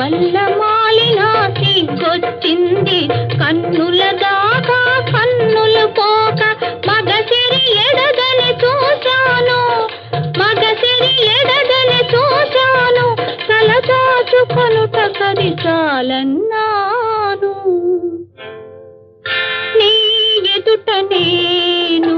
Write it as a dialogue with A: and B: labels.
A: వల్ల మాలిన సిగ్గొచ్చింది కన్నుల దాకా కన్నులు పోక మగసిరి ఎడగని చూశాను మగసిరి ఎడగని చూశాను తలదాచుకొనుట కది చాలన్నాను నీ ఎదుట నేను